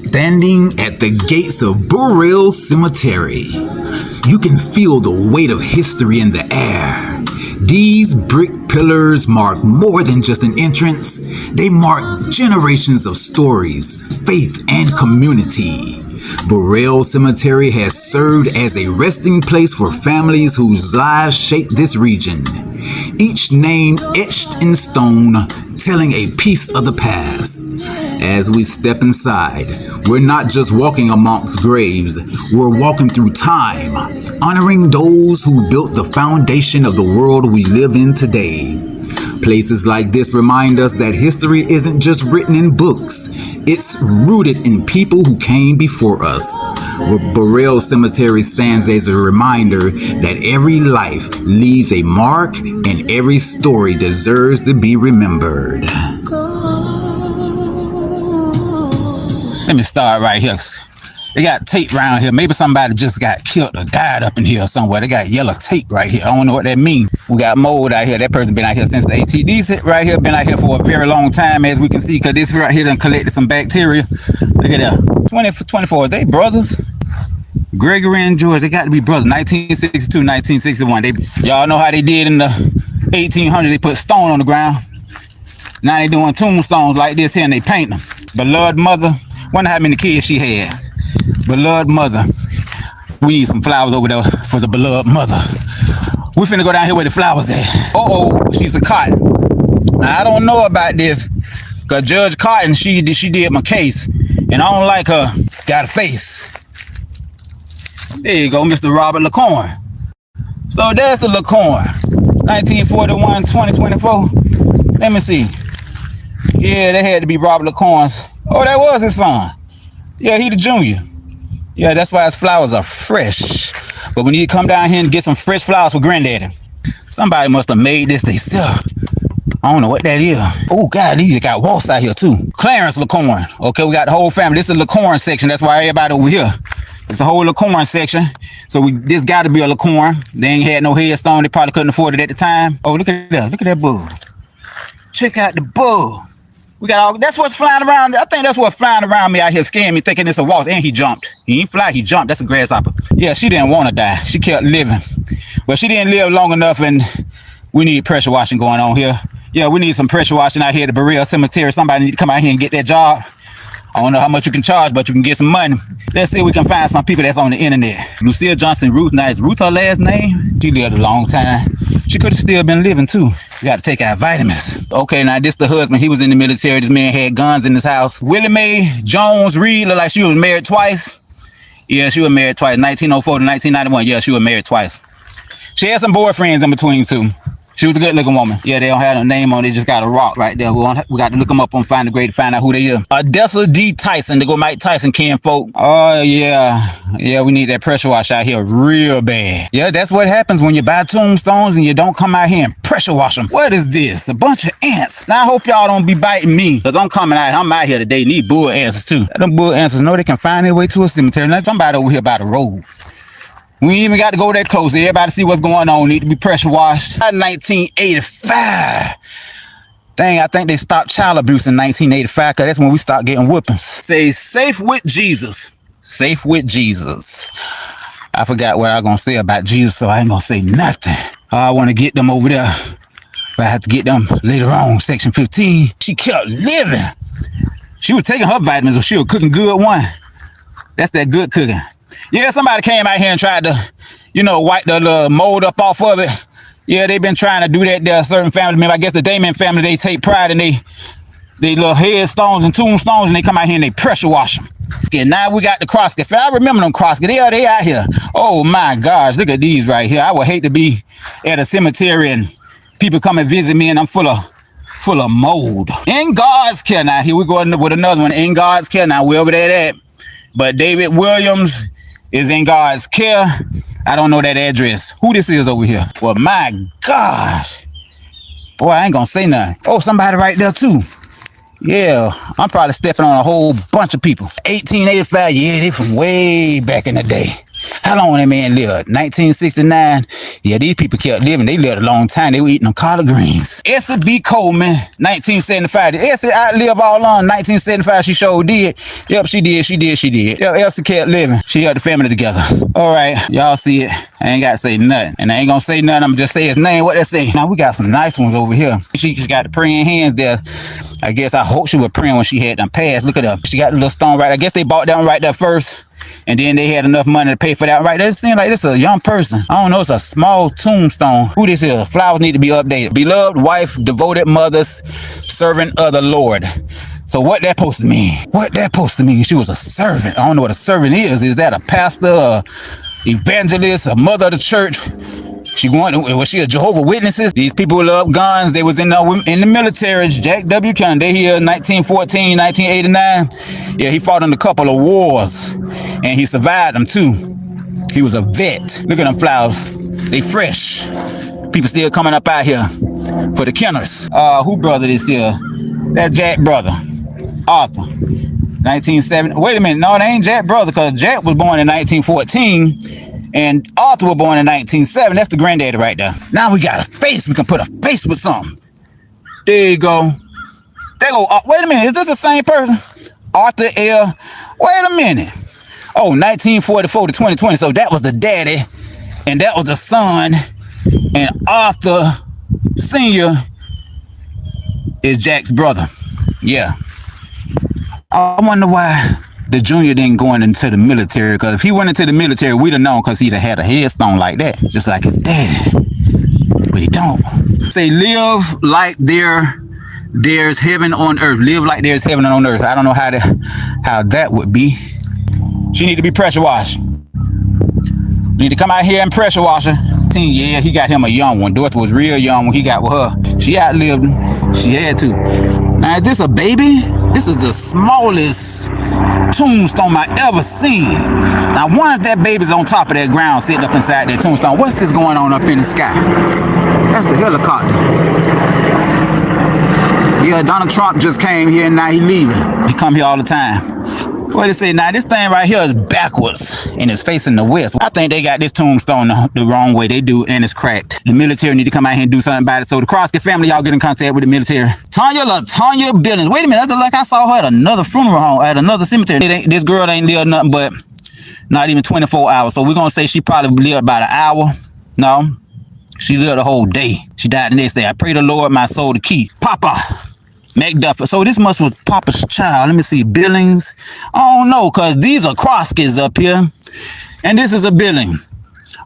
Standing at the gates of Burrell Cemetery, you can feel the weight of history in the air. These brick pillars mark more than just an entrance. They mark generations of stories, faith, and community. Burrell Cemetery has served as a resting place for families whose lives shaped this region. Each name etched in stone, telling a piece of the past. As we step inside, we're not just walking amongst graves, we're walking through time, honoring those who built the foundation of the world we live in today. Places like this remind us that history isn't just written in books, it's rooted in people who came before us. Burrell Cemetery stands as a reminder that every life leaves a mark and every story deserves to be remembered. Let me start right here. They got tape around here. Maybe somebody just got killed or died up in here somewhere. They got yellow tape right here. I don't know what that means. We got mold out here. That person been out here since the ATDs right here. Been out here for a very long time, as we can see, because this right here done collected some bacteria. Look at that. 24. They brothers. Gregory and George, they got to be brothers. 1962, 1961. Y'all know how they did in the 1800s. They put stone on the ground. Now they doing tombstones like this here and they paint them. Beloved mother. Wonder how many kids she had. Beloved mother. We need some flowers over there for the beloved mother. We finna go down here where the flowers at. She's a Cotton. Now, I don't know about this, cause Judge Cotton, she did my case, and I don't like her. Got a face. There you go, Mr. Robert LaCorn. So that's the LaCorn. 1941, 2024. Let me see. Yeah, they had to be Robert LaCorn's. Oh, that was his son. Yeah, he the junior. Yeah, that's why his flowers are fresh. But we need to come down here and get some fresh flowers for Granddaddy. Somebody must have made this themselves. I don't know what that is. Oh, God, these got walls out here, too. Clarence LaCorn. Okay, we got the whole family. This is the LaCorn section. That's why everybody over here. It's the whole LaCorn section. So this got to be a LaCorn. They ain't had no headstone. They probably couldn't afford it at the time. Oh, look at that. Look at that bug. Check out the bug. We got all, that's what's flying around. I think that's what's flying around me out here, scaring me, thinking it's a waltz. And he jumped. He ain't fly, he jumped. That's a grasshopper. Yeah, she didn't want to die. She kept living. But she didn't live long enough, and we need pressure washing going on here. Yeah, we need some pressure washing out here at the Burrell Cemetery. Somebody need to come out here and get that job. I don't know how much you can charge, but you can get some money. Let's see if we can find some people that's on the internet. Lucille Johnson Ruth. Now, is Ruth her last name? She lived a long time. She could have still been living, too. You got to take our vitamins. Okay, now this the husband. He was in the military. This man had guns in his house. Willie Mae Jones Reed looked like she was married twice. Yeah, she was married twice. 1904 to 1991. Yeah, she was married twice. She had some boyfriends in between, too. She was a good looking woman. Yeah, they don't have no name on it. They just got a rock right there. We got to look them up on Find the Great to find out who they are. Odessa D. Tyson. They go Mike Tyson, Ken folk. Oh, yeah. Yeah, we need that pressure wash out here real bad. Yeah, that's what happens when you buy tombstones and you don't come out here and pressure wash them. What is this? A bunch of ants. Now, I hope y'all don't be biting me, because I'm out here today. Need bull answers, too. Them bull answers know they can find their way to a cemetery. Now, somebody over here by the road. We ain't even got to go that close. Everybody see what's going on. Need to be pressure washed. 1985. Dang, I think they stopped child abuse in 1985, because that's when we stopped getting whoopings. Say, safe with Jesus. Safe with Jesus. I forgot what I was going to say about Jesus, so I ain't going to say nothing. I want to get them over there, but I have to get them later on. Section 15. She kept living. She was taking her vitamins, or she was cooking good one. That's that good cooking. Yeah, somebody came out here and tried to, wipe the little mold up off of it. Yeah, they've been trying to do that. There are certain family members. I guess the Damon family, they take pride in they little headstones and tombstones, and they come out here and they pressure wash them. And now we got the crosscut. I remember them crosscut. They out here. Oh my gosh, look at these right here. I would hate to be at a cemetery and people come and visit me and I'm full of mold. In God's care. Now here we go with another one. In God's care. Now we over there at. But David Williams is in God's care. I don't know that address. Who this is over here? Well, my gosh. Boy, I ain't gonna say nothing. Oh, somebody right there too. Yeah, I'm probably stepping on a whole bunch of people. 1885, yeah, they from way back in the day. How long that man lived? 1969. Yeah, these people kept living. They lived a long time. They were eating them collard greens. Essie B. Coleman, 1975. Did Essie outlive all on? 1975, she sure did. Yep, she did. Yep, Essie kept living. She had the family together. All right, y'all see it. I ain't got to say nothing. And I ain't gonna say nothing. I'm just say his name. What they say? Now, we got some nice ones over here. She got the praying hands there. I guess I hope she was praying when she had them passed. Look at her. She got the little stone right. I guess they bought that one right there first. And then they had enough money to pay for that right there. It seems like this is a young person. I don't know. It's a small tombstone. Who this is? Flowers need to be updated. Beloved wife, devoted mothers, servant of the Lord. So what that supposed to mean? What that supposed to mean? She was a servant. I don't know what a servant is. Is that a pastor, a evangelist, a mother of the church? Was she a Jehovah's Witnesses? These people love guns. They was in the military. Jack W. Kennedy. They here 1914, 1989. Yeah, he fought in a couple of wars. And he survived them too. He was a vet. Look at them flowers. They fresh. People still coming up out here for the Kenners. Who brother this here? That Jack brother. Arthur. 1970. Wait a minute. No, it ain't Jack brother, because Jack was born in 1914. And Arthur was born in 1907. That's the granddaddy right there. Now we got a face. We can put a face with something. There you go. There go. Wait a minute. Is this the same person? Arthur L. Wait a minute. Oh, 1944 to 2020. So that was the daddy. And that was the son. And Arthur Sr. is Jack's brother. Yeah. I wonder why the junior didn't go into the military, because if he went into the military, we'd have known, because he'd have had a headstone like that, just like his daddy. But he don't. Say, live like there's heaven on earth. Live like there's heaven on earth. I don't know how that would be. She need to be pressure washed. Need to come out here and pressure wash her. Yeah, he got him a young one. Dorothy was real young when he got with her. She outlived him. She had to. Now, is this a baby? This is the smallest tombstone I ever seen. Now, I wonder if that baby's on top of that ground sitting up inside that tombstone. What's this going on up in the sky? That's the helicopter. Yeah, Donald Trump just came here and now he leaving. He come here all the time. What they say now, this thing right here is backwards and it's facing the west. I think they got this tombstone the wrong way. They do, and it's cracked. The military need to come out here and do something about it. So the Croskett family, y'all get in contact with the military. Tanya Billings. Wait a minute, that's like I saw her at another funeral home, at another cemetery. This girl ain't lived nothing but not even 24 hours. So we're gonna say she probably lived about an hour. No, she lived a whole day. She died the next day. I pray the Lord my soul to keep. Papa McDuffie. So this must was Papa's child. Let me see. Billings. I don't know, because these are Crosketts up here. And this is a Billing.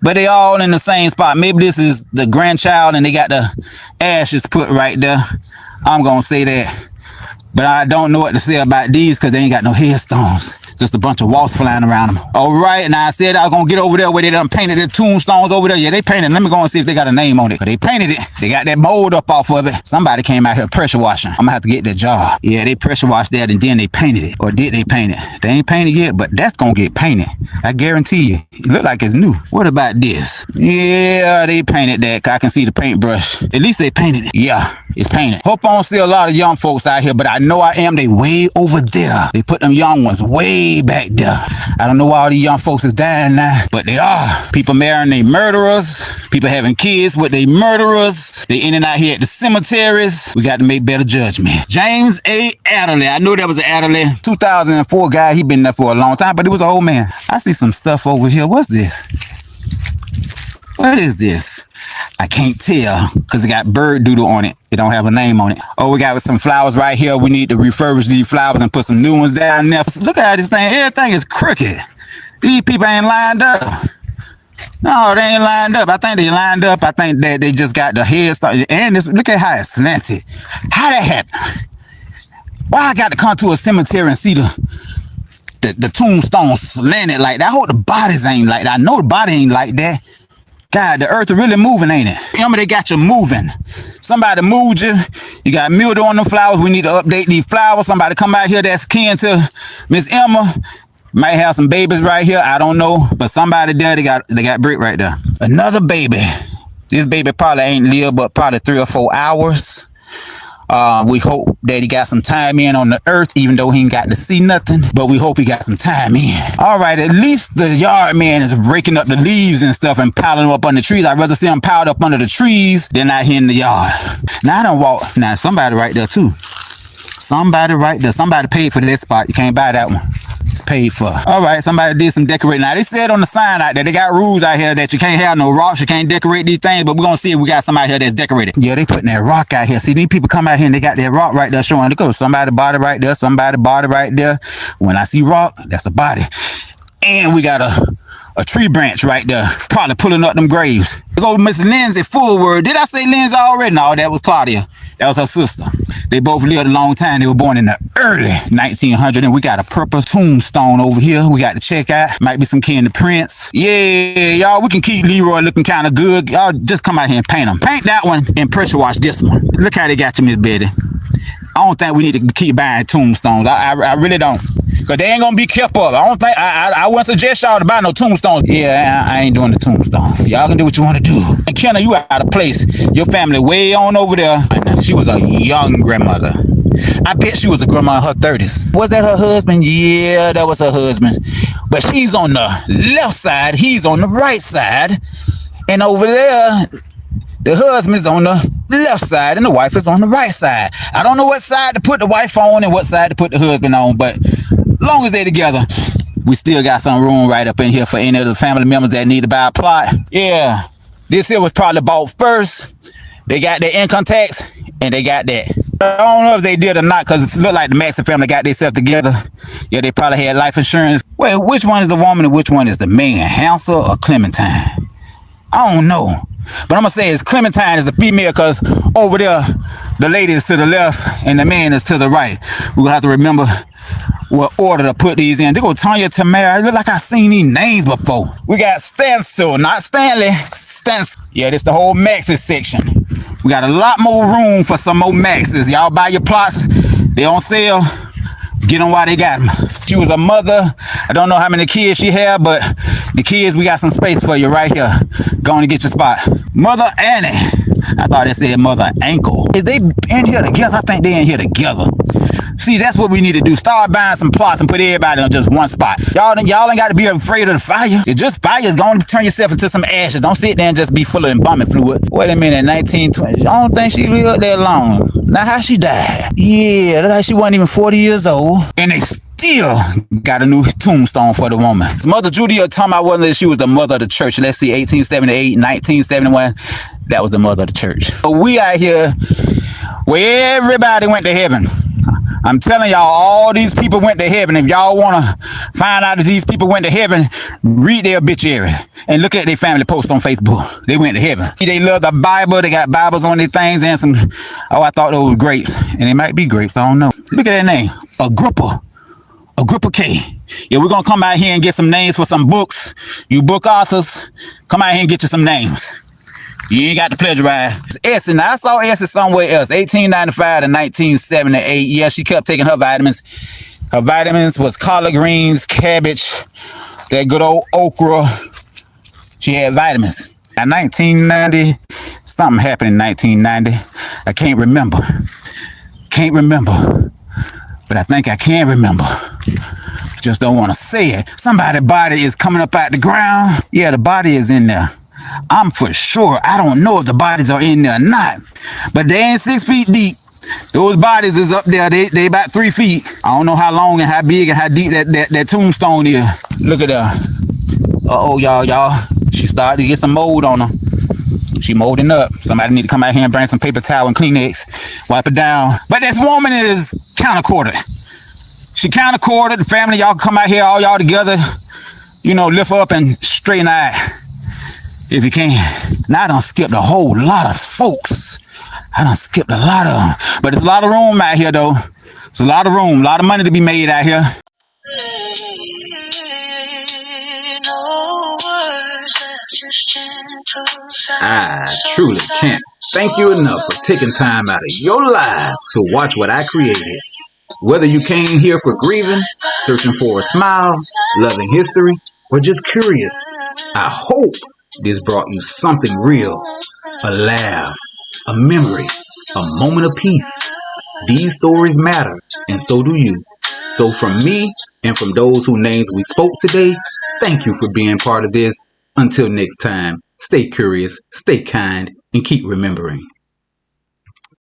But they all in the same spot. Maybe this is the grandchild and they got the ashes put right there. I'm going to say that. But I don't know what to say about these, because they ain't got no headstones. Just a bunch of walls flying around them. All right, and I said I was going to get over there where they done painted the tombstones over there. Yeah, they painted. Let me go and see if they got a name on it. But they painted it. They got that mold up off of it. Somebody came out here pressure washing. I'm going to have to get that job. Yeah, they pressure washed that and then they painted it. Or did they paint it? They ain't painted yet, but that's going to get painted. I guarantee you. It look like it's new. What about this? Yeah, they painted that. I can see the paintbrush. At least they painted it. Yeah. It's painted. Hope I don't see a lot of young folks out here, but I know I am. They way over there. They put them young ones way back there. I don't know why all these young folks is dying now, but they are. People marrying their murderers. People having kids with their murderers. They in and out here at the cemeteries. We got to make better judgment. James A. Adderley. I know that was an Adderley. 2004 guy. He been there for a long time, but it was an old man. I see some stuff over here. What's this? What is this? I can't tell because it got bird doodle on it. It don't have a name on it. Oh, we got some flowers right here. We need to refurbish these flowers and put some new ones down there. Look at this thing. Everything is crooked. These people ain't lined up. No, they ain't lined up. I think they lined up. I think that they just got the head started. And this, look at how it's slanted. How that happened? Why I got to come to a cemetery and see the tombstone slanted like that? I hope the bodies ain't like that. I know the body ain't like that. God, the earth is really moving, ain't it? Remember, they got you moving. Somebody moved you. You got mildew on the flowers. We need to update these flowers. Somebody come out here that's kin to Miss Emma. Might have some babies right here. I don't know. But somebody there, they got brick right there. Another baby. This baby probably ain't lived but probably 3 or 4 hours. We hope that he got some time in on the earth, even though he ain't got to see nothing. But we hope he got some time in. All right, at least the yard man is breaking up the leaves and stuff and piling them up under the trees. I'd rather see them piled up under the trees than out here in the yard. Now I don't walk. Now somebody right there too. Somebody right there. Somebody paid for that spot. You can't buy that one. It's paid for. All right, somebody did some decorating. Now, they said on the sign out there, they got rules out here that you can't have no rocks, you can't decorate these things, but we're going to see if we got somebody here that's decorated. Yeah, they putting that rock out here. See, these people come out here and they got that rock right there showing. Look, somebody body right there, somebody body right there. When I see rock, that's a body. And we got a tree branch right there, probably pulling up them graves. Go Miss Lindsay Fullword. Did I say Lindsay already? No, that was Claudia. That was her sister. They both lived a long time. They were born in the early 1900s. And we got a purple tombstone over here. We got to check out. Might be some kin to Prince. Yeah, y'all, we can keep Leroy looking kind of good. Y'all just come out here and paint him. Paint that one and pressure wash this one. Look how they got you, Miss Betty. I don't think we need to keep buying tombstones. I really don't. Because they ain't going to be kept up. I don't think, I wouldn't suggest y'all to buy no tombstones. Yeah, I ain't doing the tombstone. Y'all can do what you want to do. And Kenna, you out of place. Your family way on over there. She was a young grandmother. I bet she was a grandma in her 30s. Was that her husband? Yeah, that was her husband. But she's on the left side. He's on the right side. And over there, the husband is on the left side and the wife is on the right side. I don't know what side to put the wife on and what side to put the husband on, but long as they're together, we still got some room right up in here for any of the family members that need to buy a plot. Yeah, this here was probably bought first. They got their income tax and they got that. I don't know if they did or not because it looked like the Maxson family got themselves together. Yeah, they probably had life insurance. Well, which one is the woman and which one is the man? Hansel or Clementine? I don't know. But I'm going to say it's Clementine is the female because over there, the lady is to the left and the man is to the right. We're going to have to remember what order to put these in. They go Tanya Tamara. It look like I've seen these names before. We got Stancil, not Stanley. Stancil. Yeah, this the whole Max's section. We got a lot more room for some more Maxes. Y'all buy your plots. They on sale. Get them while they got them. She was a mother. I don't know how many kids she had, but the kids, we got some space for you right here. Go on and get your spot. Mother Annie. I thought it said Mother Ankle. Is they in here together? I think they in here together. See, that's what we need to do. Start buying some plots and put everybody on just one spot. Y'all ain't got to be afraid of the fire. It's just fire is going to turn yourself into some ashes. Don't sit there and just be full of embalming fluid. Wait a minute, 1920. I don't think she lived that long. Now, how she died? Yeah, like she wasn't even 40 years old. And they still got a new tombstone for the woman. Mother Judy talking about whether she was the mother of the church. Let's see, 1878, 1971. That was the mother of the church. But we out here where everybody went to heaven. I'm telling y'all, all these people went to heaven. If y'all want to find out if these people went to heaven, read their obituary and look at their family posts on Facebook. They went to heaven. They love the Bible. They got Bibles on their things and some, I thought those were grapes. And they might be grapes. I don't know. Look at that name. Agrippa K. Yeah, we're going to come out here and get some names for some books. You book authors, come out here and get you some names. You ain't got to plagiarize. Essie, now I saw Essie somewhere else. 1895 to 1978. Yeah, she kept taking her vitamins. Her vitamins was collard greens, cabbage, that good old okra. She had vitamins. In 1990, something happened in 1990. I can't remember. But I think I can remember. Just don't want to say it. Somebody's body is coming up out the ground. Yeah, the body is in there. I'm for sure. I don't know if the bodies are in there or not. But they ain't 6 feet deep. Those bodies is up there. They about 3 feet. I don't know how long and how big and how deep that tombstone is. Look at her. Uh-oh, y'all. She started to get some mold on her. She molding up. Somebody need to come out here and bring some paper towel and Kleenex. Wipe it down. But this woman is counter-quartered. She counter-quartered. The family, y'all come out here, all y'all together. You know, lift up and straighten her eye. If you can. Now I done skipped a whole lot of folks. I done skipped a lot of them. But there's a lot of room out here, though. There's a lot of room, a lot of money to be made out here. I truly can't thank you enough for taking time out of your life to watch what I created. Whether you came here for grieving, searching for a smile, loving history, or just curious, I hope this brought you something real, a laugh, a memory, a moment of peace. These stories matter, and so do you. So from me and from those whose names we spoke today, thank you for being part of this. Until next time, stay curious, stay kind, and keep remembering.